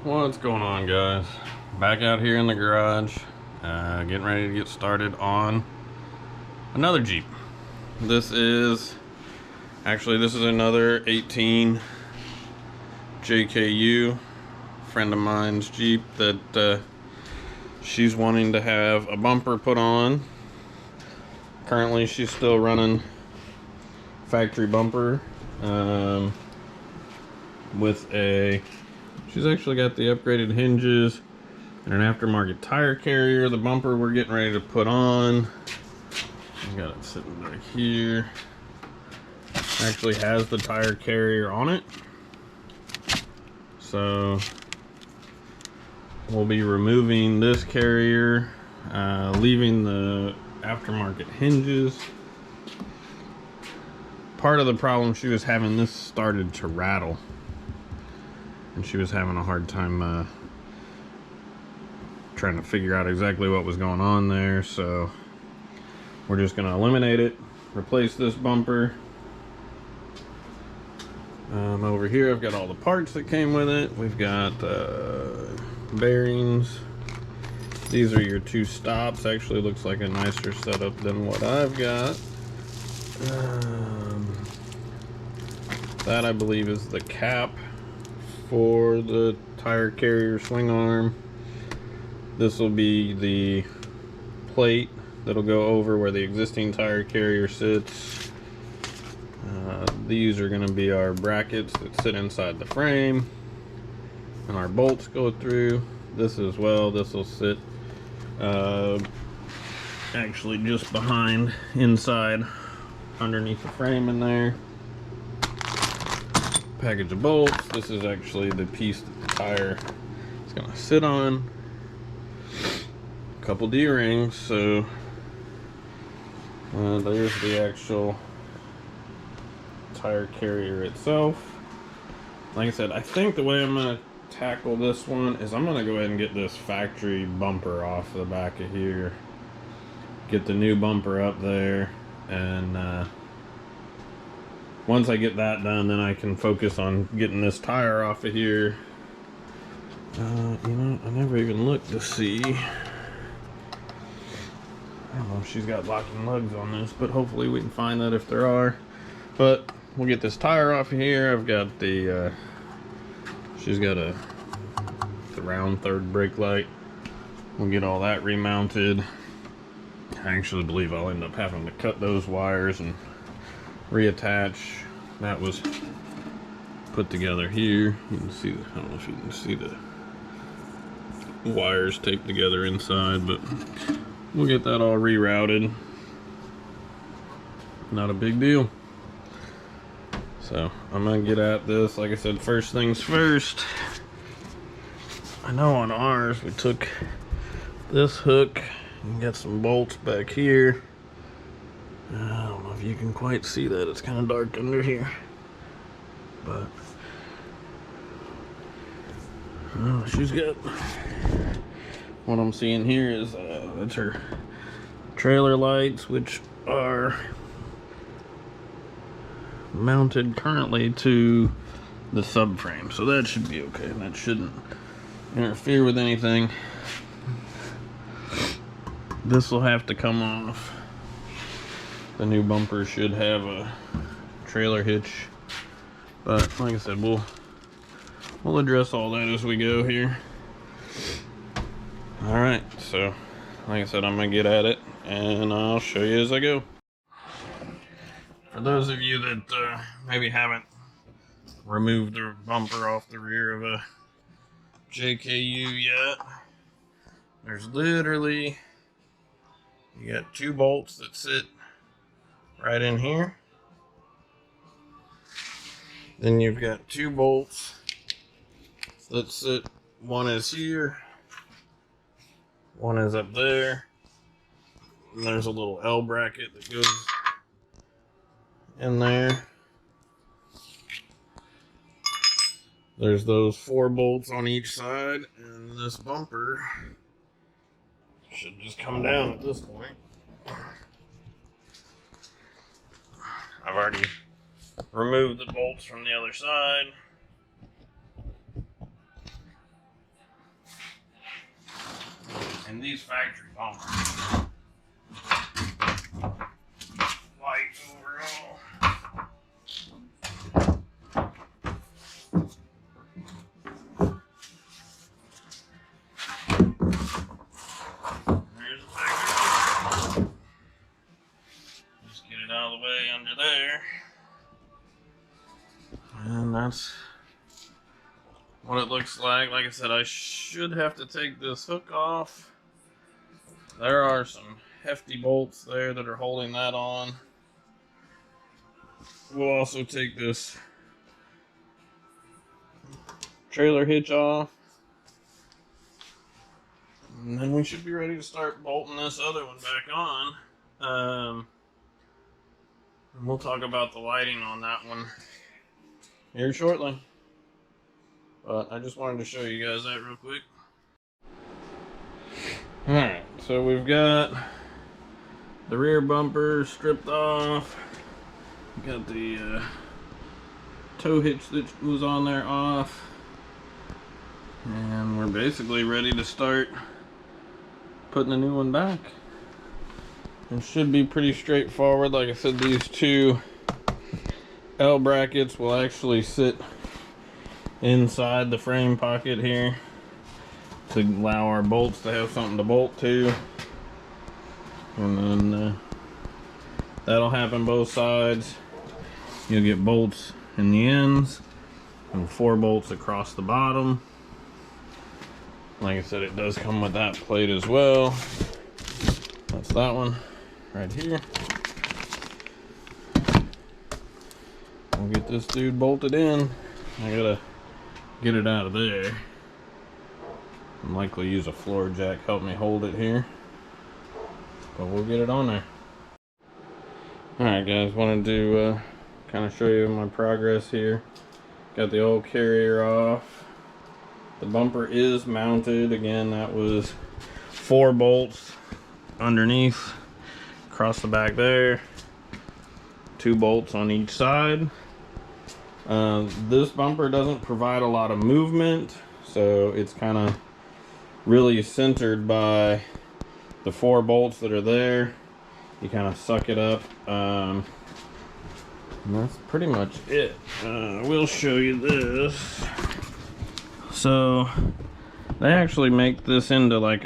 What's going on, guys? Back out here in the garage, getting ready to get started on another Jeep. This is another 18 JKU, friend of mine's Jeep that she's wanting to have a bumper put on. Currently she's still running factory bumper she's actually got the upgraded hinges and an aftermarket tire carrier. The bumper we're getting ready to put on, I've got it sitting right here, actually has the tire carrier on it. So we'll be removing this carrier, leaving the aftermarket hinges. Part of the problem, she was having this started to rattle, and she was having a hard time trying to figure out exactly what was going on there. So we're just going to eliminate it, replace this bumper. Over here I've got all the parts that came with it. We've got bearings. These are your two stops. Actually looks like a nicer setup than what I've got. That I believe is the cap for the tire carrier swing arm. This will be the plate that'll go over where the existing tire carrier sits. These are going to be our brackets that sit inside the frame, and our bolts go through. This as well, this will sit actually just behind, inside, underneath the frame in there. Package of bolts. This is actually the piece that the tire is going to sit on. A couple D-rings. So there's the actual tire carrier itself. Like I said, I think the way I'm going to tackle this one is I'm going to go ahead and get this factory bumper off the back of here, get the new bumper up there, and once I get that done, then I can focus on getting this tire off of here. You know, I never even looked to see. I don't know if she's got locking lugs on this, but hopefully we can find that if there are. But we'll get this tire off of here. I've got the, she's got the round third brake light. We'll get all that remounted. I actually believe I'll end up having to cut those wires and reattach. That was put together here. You can see, I don't know if you can see the wires taped together inside, but we'll get that all rerouted. Not a big deal. So I'm gonna get at this. Like I said, first things first. I know on ours we took this hook and got some bolts back here. I don't know if you can quite see that. It's kind of dark under here, but she's got, what I'm seeing here is that's her trailer lights, which are mounted currently to the subframe, so that should be okay. That shouldn't interfere with anything. This will have to come off. The new bumper should have a trailer hitch, but like I said, we'll address all that as we go here. All right, so like I said, I'm gonna get at it and I'll show you as I go. For those of you that maybe haven't removed the bumper off the rear of a JKU yet, there's literally, you got two bolts that sit right in here. Then you've got two bolts that sit, one is here, one is up there, and there's a little L bracket that goes in there. There's those 4 bolts on each side, and this bumper should just come down at this point. I've already removed the bolts from the other side. And these factory bumpers, white overall. There's the factory. Just get it out of the way under there. And that's what it looks like. Like I said, I should have to take this hook off. There are some hefty bolts there that are holding that on. We'll also take this trailer hitch off. And then we should be ready to start bolting this other one back on. And we'll talk about the lighting on that one here shortly. But I just wanted to show you guys that real quick. Alright, so we've got the rear bumper stripped off. We got the tow hitch that was on there off. And we're basically ready to start putting the new one back. It should be pretty straightforward. Like I said, these two L brackets will actually sit inside the frame pocket here to allow our bolts to have something to bolt to. And then that'll happen both sides. You'll get bolts in the ends and 4 bolts across the bottom. Like I said, it does come with that plate as well. That's that one right here. We'll get this dude bolted in. I gotta get it out of there. I'm likely use a floor jack help me hold it here, but we'll get it on there. Alright guys, wanted to kind of show you my progress here. Got the old carrier off. The bumper is mounted. Again, that was 4 bolts underneath across the back there, 2 bolts on each side. This bumper doesn't provide a lot of movement, so it's kind of really centered by the 4 bolts that are there. You kind of suck it up, and that's pretty much it. We'll show you this. So they actually make this into like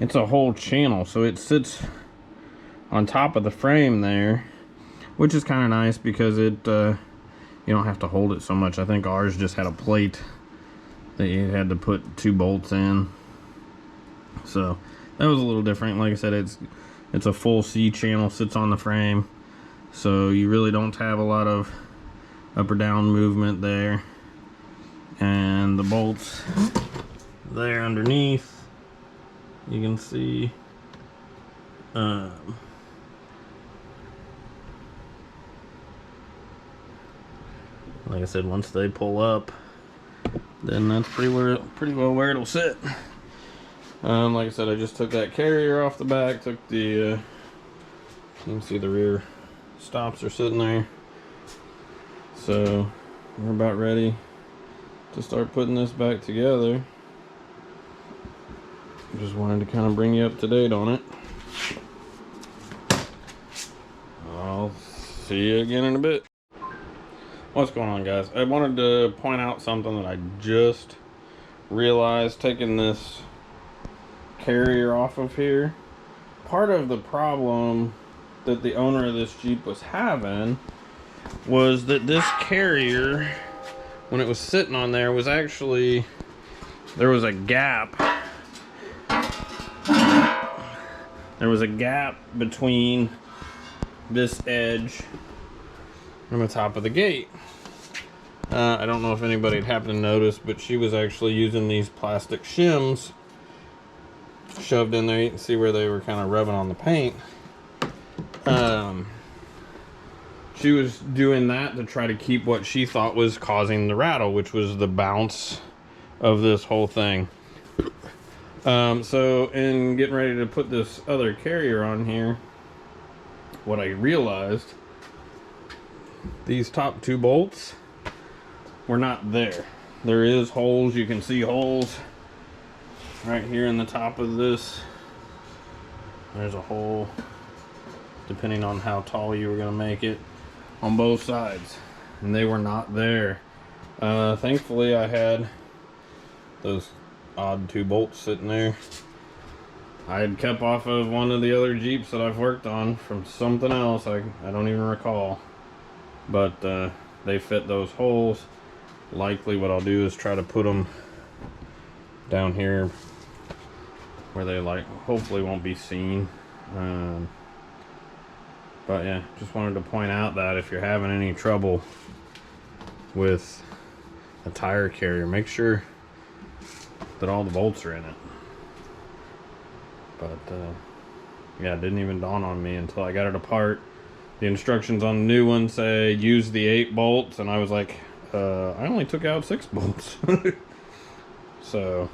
it's a whole channel, so it sits on top of the frame there, which is kind of nice because it you don't have to hold it so much. I think ours just had a plate that you had to put 2 bolts in, so that was a little different. Like I said, it's a full C channel, sits on the frame, so you really don't have a lot of up or down movement there. And the bolts there underneath, you can see like I said, once they pull up, then that's pretty well where it'll sit. Like I said, I just took that carrier off the back, took the you can see the rear stops are sitting there, so we're about ready to start putting this back together. Just wanted to kind of bring you up to date on it. I'll see you again in a bit. What's going on, guys? I wanted to point out something that I just realized taking this carrier off of here. Part of the problem that the owner of this Jeep was having was that this carrier, when it was sitting on there, was actually, there was a gap. There was a gap between this edge and the top of the gate. I don't know if anybody had happened to notice, but she was actually using these plastic shims shoved in there. You can see where they were kind of rubbing on the paint. She was doing that to try to keep what she thought was causing the rattle, which was the bounce of this whole thing. So in getting ready to put this other carrier on here, what I realized, these top 2 bolts were not there. There is holes, you can see holes right here in the top of this, there's a hole, depending on how tall you were going to make it, on both sides, and they were not there. Thankfully I had those odd 2 bolts sitting there. I had kept off of one of the other Jeeps that I've worked on from something else, I don't even recall, but they fit those holes. Likely what I'll do is try to put them down here where they hopefully won't be seen. But yeah, just wanted to point out that if you're having any trouble with a tire carrier, make sure that all the bolts are in it. But yeah, it didn't even dawn on me until I got it apart. The instructions on the new one say use the 8 bolts, and I was like, I only took out 6 bolts. So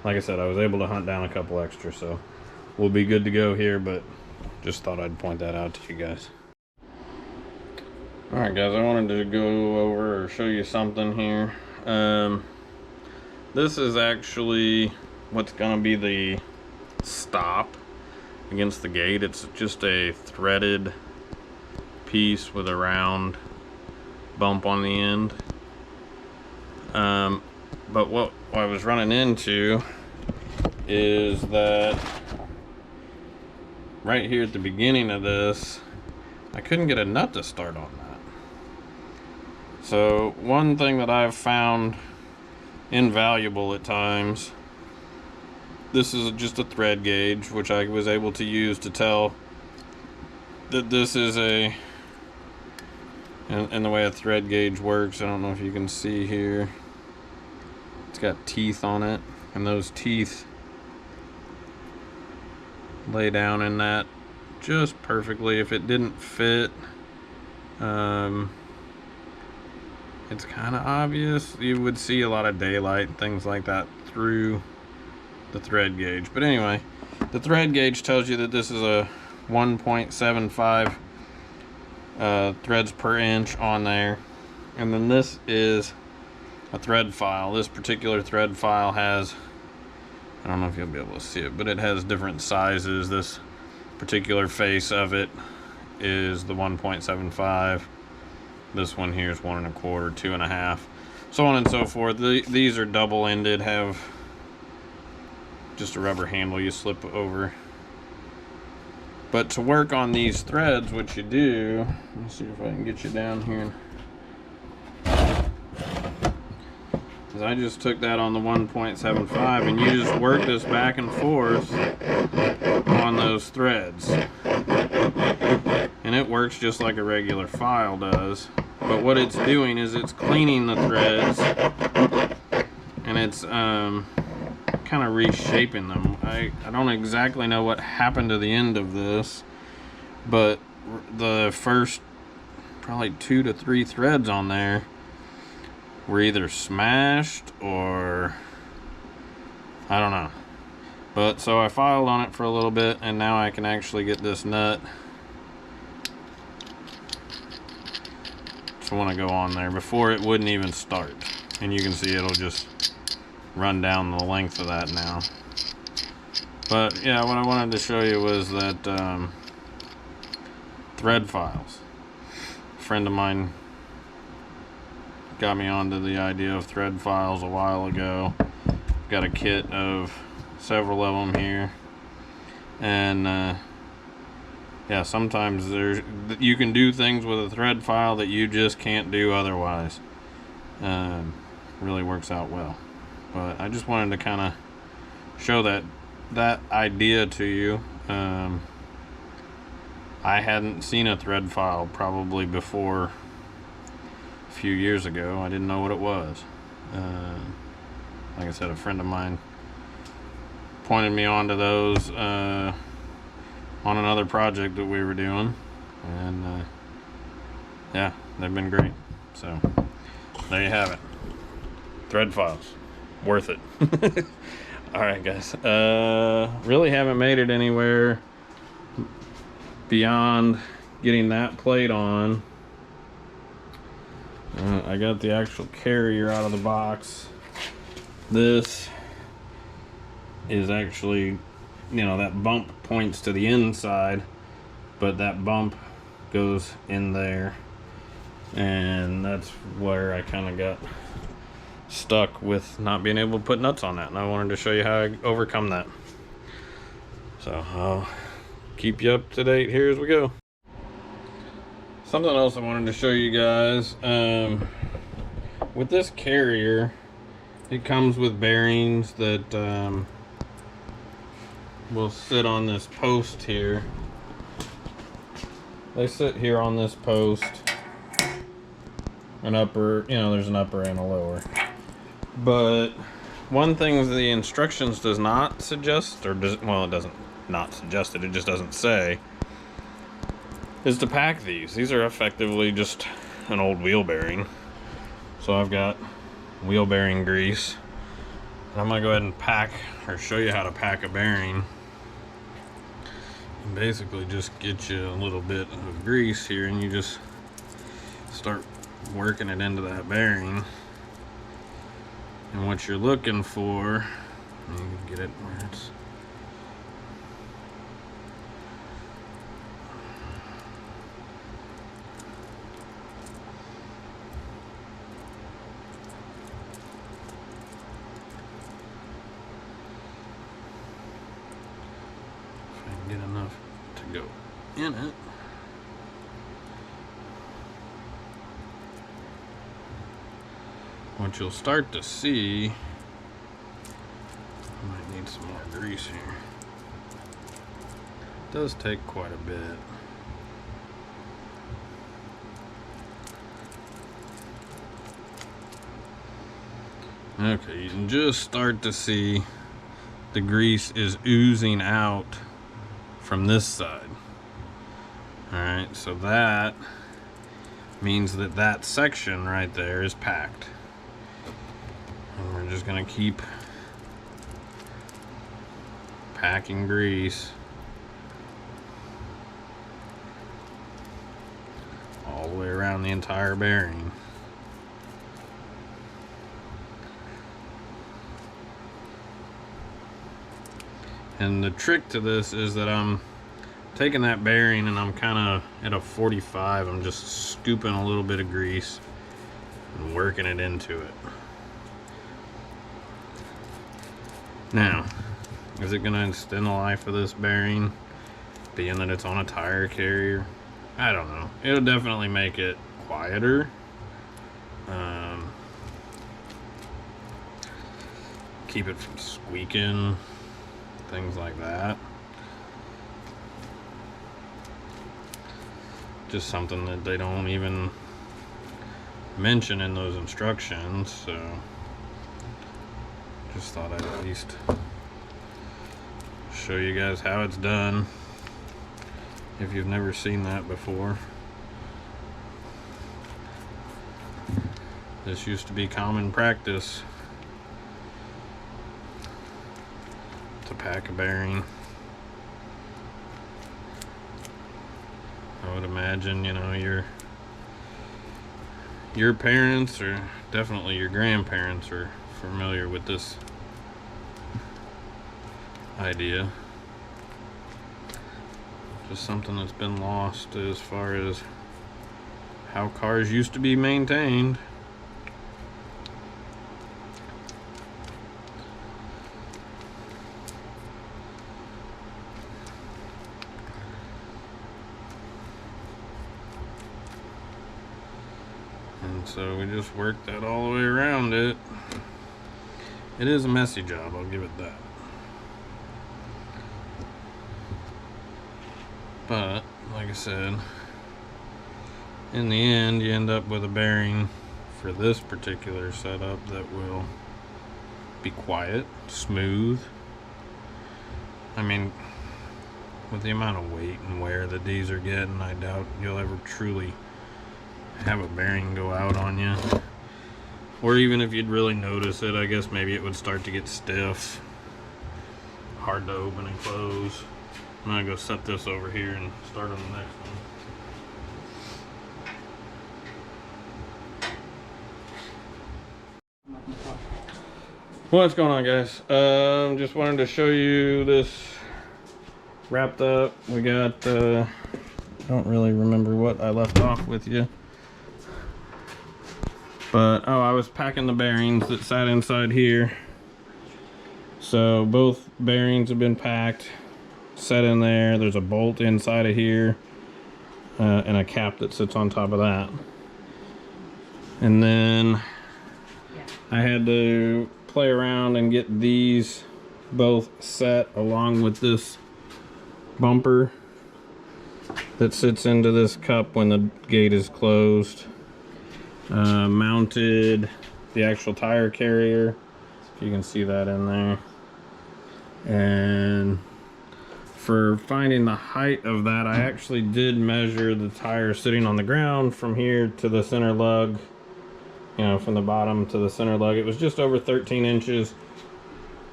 like I said, I was able to hunt down a couple extra, so we'll be good to go here, but just thought I'd point that out to you guys. Alright guys, I wanted to go over or show you something here. This is actually what's gonna be the stop against the gate. It's just a threaded piece with a round bump on the end. But what I was running into is that right here at the beginning of this, I couldn't get a nut to start on that. So one thing that I've found invaluable at times, this is just a thread gauge, which I was able to use to tell that this is a, and the way a thread gauge works, I don't know if you can see here, it's got teeth on it, and those teeth lay down in that just perfectly. If it didn't fit, it's kind of obvious. You would see a lot of daylight and things like that through the thread gauge. But anyway, the thread gauge tells you that this is a 1.75 threads per inch on there, and then this is a thread file. This particular thread file has, I don't know if you'll be able to see it, but it has different sizes. This particular face of it is the 1.75. This one here is 1 1/4, 2 1/2, so on and so forth. These are double-ended, have just a rubber handle you slip over. But to work on these threads, what you do, let me see if I can get you down here, is I just took that on the 1.75 and you just work this back and forth on those threads, and it works just like a regular file does. But what it's doing is it's cleaning the threads, and it's kind of reshaping them. I don't exactly know what happened to the end of this, but the first probably 2 to 3 threads on there were either smashed or I don't know. But so I filed on it for a little bit, and now I can actually get this nut to want to go on there. Before it wouldn't even start, and you can see it'll just run down the length of that now. But yeah, what I wanted to show you was that thread files. A friend of mine got me onto the idea of thread files a while ago. Got a kit of several of them here, and yeah, sometimes you can do things with a thread file that you just can't do otherwise. Really works out well. But I just wanted to kind of show that idea to you. I hadn't seen a thread file probably before a few years ago. I didn't know what it was. Like I said, a friend of mine pointed me onto those on another project that we were doing, and yeah, they've been great. So there you have it. Thread files. Worth it. Alright guys, really haven't made it anywhere beyond getting that plate on. I got the actual carrier out of the box. This is actually, you know, that bump points to the inside, but that bump goes in there, and that's where I kind of got stuck with not being able to put nuts on that, and I wanted to show you how I overcome that. So I'll keep you up to date here as we go. Something else I wanted to show you guys, with this carrier, it comes with bearings that will sit on this post here. They sit here on this post, an upper, you know, there's an upper and a lower. But one thing the instructions does not suggest, or does, well, it doesn't not suggest it, it just doesn't say, is to pack these. These are effectively just an old wheel bearing. So I've got wheel bearing grease, and I'm gonna go ahead and pack, or show you how to pack a bearing. And basically just get you a little bit of grease here, and you just start working it into that bearing. And what you're looking for, you can get it where it's, if I can get enough to go in it. What you'll start to see, I might need some more grease here. It does take quite a bit. Okay, you can just start to see the grease is oozing out from this side. Alright, so that means that that section right there is packed. And we're just gonna keep packing grease all the way around the entire bearing. And the trick to this is that I'm taking that bearing and I'm kind of at a 45. I'm just scooping a little bit of grease and working it into it. Now, is it going to extend the life of this bearing, being that it's on a tire carrier? I don't know. It'll definitely make it quieter. Keep it from squeaking, things like that. Just something that they don't even mention in those instructions, so just thought I'd at least show you guys how it's done if you've never seen that before. This used to be common practice to pack a bearing. I would imagine, you know, your parents, or definitely your grandparents, are familiar with this idea. Just something that's been lost as far as how cars used to be maintained. And so we just worked that all the way around it. It is a messy job, I'll give it that. But, like I said, in the end, you end up with a bearing for this particular setup that will be quiet, smooth. I mean, with the amount of weight and wear that these are getting, I doubt you'll ever truly have a bearing go out on you. Or even if you'd really notice it, I guess maybe it would start to get stiff, hard to open and close. I'm gonna go set this over here and start on the next one. What's going on, guys? Just wanted to show you this wrapped up. We got I don't really remember what I left off with you, but I was packing the bearings that sat inside here. So both bearings have been packed, set in there. There's a bolt inside of here and a cap that sits on top of that. And then I had to play around and get these both set along with this bumper that sits into this cup when the gate is closed. Mounted the actual tire carrier, if you can see that in there. And for finding the height of that, I actually did measure the tire sitting on the ground from here to the center lug. You know, from the bottom to the center lug, it was just over 13 inches,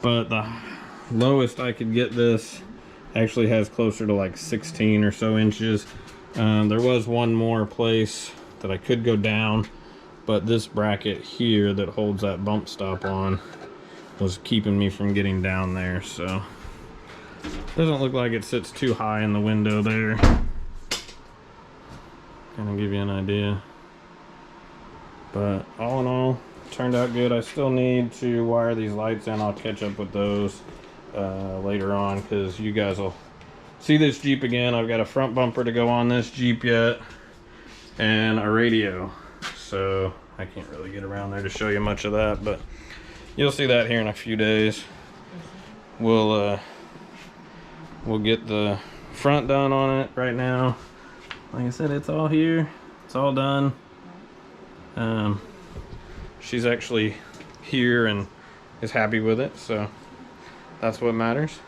but the lowest I could get this actually has closer to like 16 or so inches. There was one more place that I could go down, but this bracket here that holds that bump stop on was keeping me from getting down there, so doesn't look like it sits too high in the window there. Kind of give you an idea. But all in all, turned out good. I still need to wire these lights in. I'll catch up with those later on, because you guys will see this Jeep again. I've got a front bumper to go on this Jeep yet, and a radio. So I can't really get around there to show you much of that, but you'll see that here in a few days. We'll get the front done on it right now. Like I said, it's all here. It's all done. She's actually here and is happy with it, so that's what matters.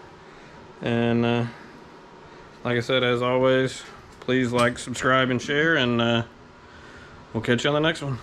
And like I said, as always, please like, subscribe, and share, and we'll catch you on the next one.